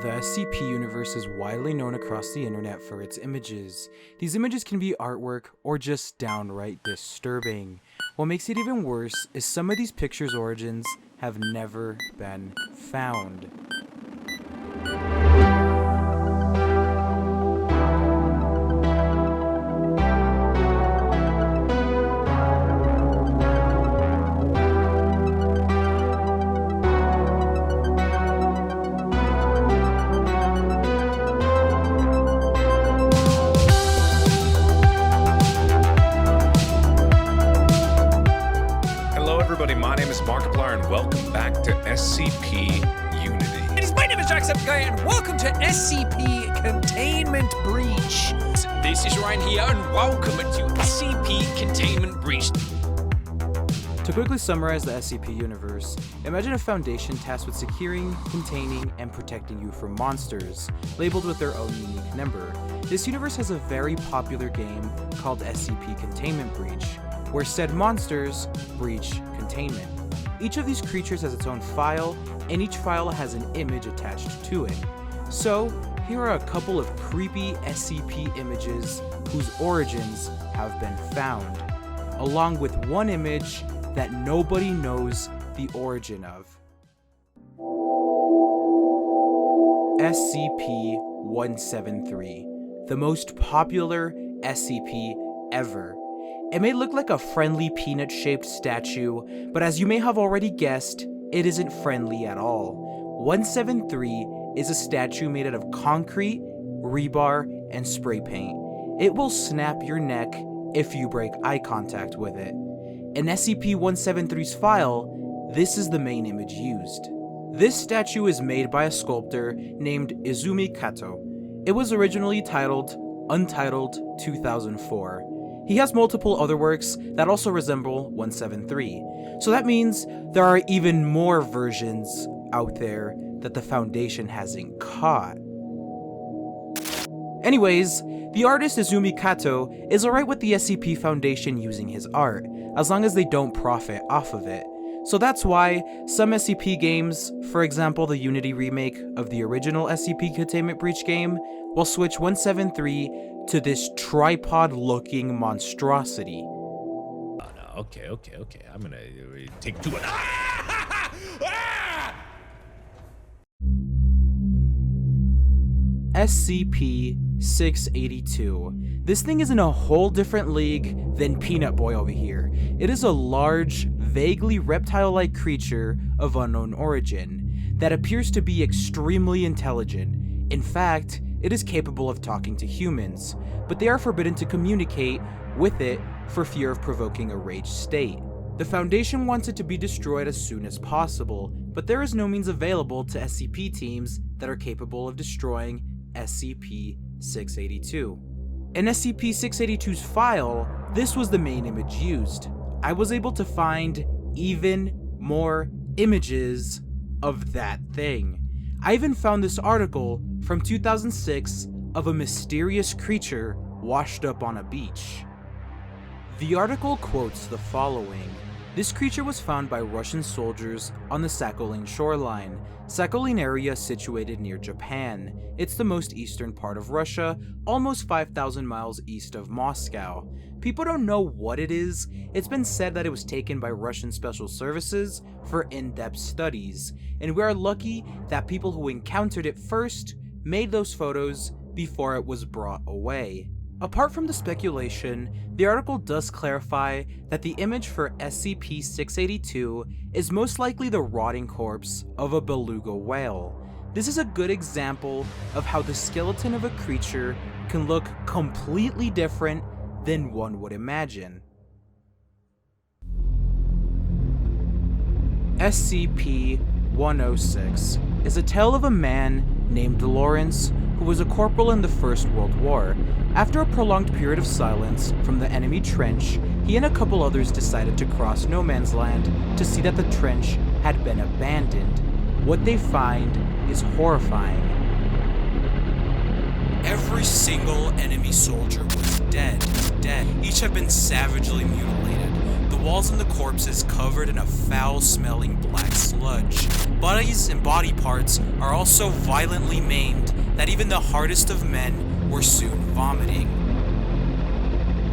The SCP Universe is widely known across the internet for its images. These images can be artwork or just downright disturbing. What makes it even worse is some of these pictures' origins have never been found. My name is Markiplier, and welcome back to SCP Unity. My name is Jacksepticeye, and welcome to SCP Containment Breach. This is Ryan here, and welcome to SCP Containment Breach. To quickly summarize the SCP Universe, imagine a foundation tasked with securing, containing, and protecting you from monsters, labeled with their own unique number. This universe has a very popular game called SCP Containment Breach, where said monsters breach containment. Each of these creatures has its own file, and each file has an image attached to it. So, here are a couple of creepy SCP images whose origins have been found, along with one image that nobody knows the origin of. SCP-173, the most popular SCP ever. It may look like a friendly peanut-shaped statue, but as you may have already guessed, it isn't friendly at all. 173 is a statue made out of concrete, rebar, and spray paint. It will snap your neck if you break eye contact with it. In SCP-173's file, this is the main image used. This statue is made by a sculptor named Izumi Kato. It was originally titled Untitled 2004. He has multiple other works that also resemble 173, so that means there are even more versions out there that the Foundation hasn't caught. Anyways, the artist Izumi Kato is alright with the SCP Foundation using his art, as long as they don't profit off of it. So that's why some SCP games, for example the Unity remake of the original SCP Containment Breach game, will switch 173 to this tripod-looking monstrosity. Oh, no, okay. I'm gonna take two. SCP-682. This thing is in a whole different league than Peanut Boy over here. It is a large, vaguely reptile-like creature of unknown origin that appears to be extremely intelligent. In fact, it is capable of talking to humans, but they are forbidden to communicate with it for fear of provoking a rage state. The Foundation wants it to be destroyed as soon as possible, but there is no means available to SCP teams that are capable of destroying SCP-682. In SCP-682's file, this was the main image used. I was able to find even more images of that thing. I even found this article from 2006 of a mysterious creature washed up on a beach. The article quotes the following. This creature was found by Russian soldiers on the Sakhalin shoreline. Sakhalin area situated near Japan. It's the most eastern part of Russia, almost 5,000 miles east of Moscow. People don't know what it is. It's been said that it was taken by Russian special services for in-depth studies, and we are lucky that people who encountered it first made those photos before it was brought away. Apart from the speculation, the article does clarify that the image for SCP-682 is most likely the rotting corpse of a beluga whale. This is a good example of how the skeleton of a creature can look completely different than one would imagine. SCP-106 is a tale of a man named Lawrence who was a corporal in the First World War. After a prolonged period of silence from the enemy trench, he and a couple others decided to cross no man's land to see that the trench had been abandoned. What they find is horrifying. Every single enemy soldier was dead. Each have been savagely mutilated. The walls and the corpses covered in a foul-smelling black sludge. Bodies and body parts are also violently maimed that even the hardest of men were soon vomiting.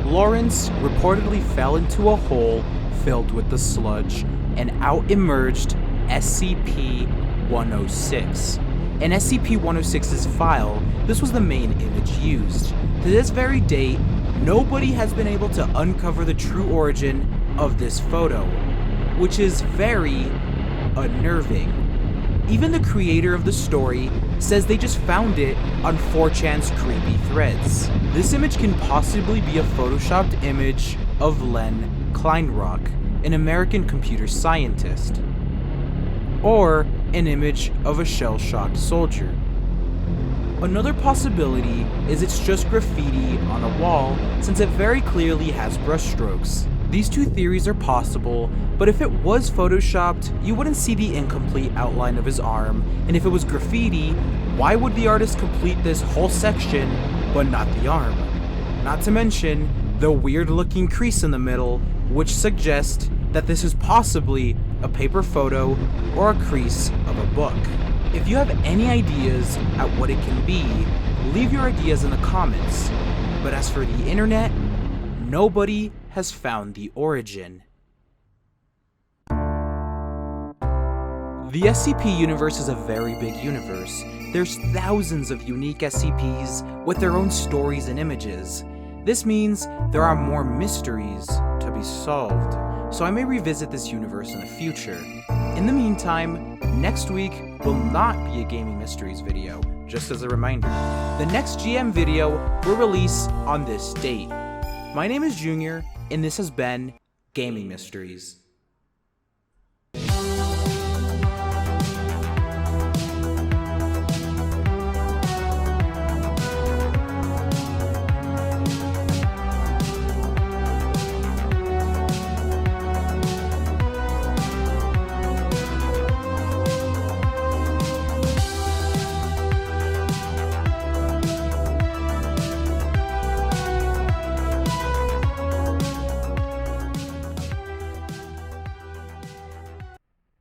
Lawrence reportedly fell into a hole filled with the sludge, and out emerged SCP-106. In SCP-106's file, this was the main image used. To this very date, nobody has been able to uncover the true origin of this photo, which is very unnerving. Even the creator of the story says they just found it on 4chan's creepy threads. This image can possibly be a photoshopped image of Len Kleinrock, an American computer scientist, or an image of a shell-shocked soldier. Another possibility is it's just graffiti on a wall, since it very clearly has brushstrokes. These two theories are possible, but if it was photoshopped, you wouldn't see the incomplete outline of his arm, and if it was graffiti, why would the artist complete this whole section, but not the arm? Not to mention the weird-looking crease in the middle, which suggests that this is possibly a paper photo or a crease of a book. If you have any ideas at what it can be, leave your ideas in the comments. But as for the internet, nobody has found the origin. The SCP Universe is a very big universe. There's thousands of unique SCPs with their own stories and images. This means there are more mysteries to be solved, so I may revisit this universe in the future. In the meantime, next week will not be a Gaming Mysteries video, just as a reminder. The next GM video will release on this date. My name is Junior, and this has been Gaming Mysteries.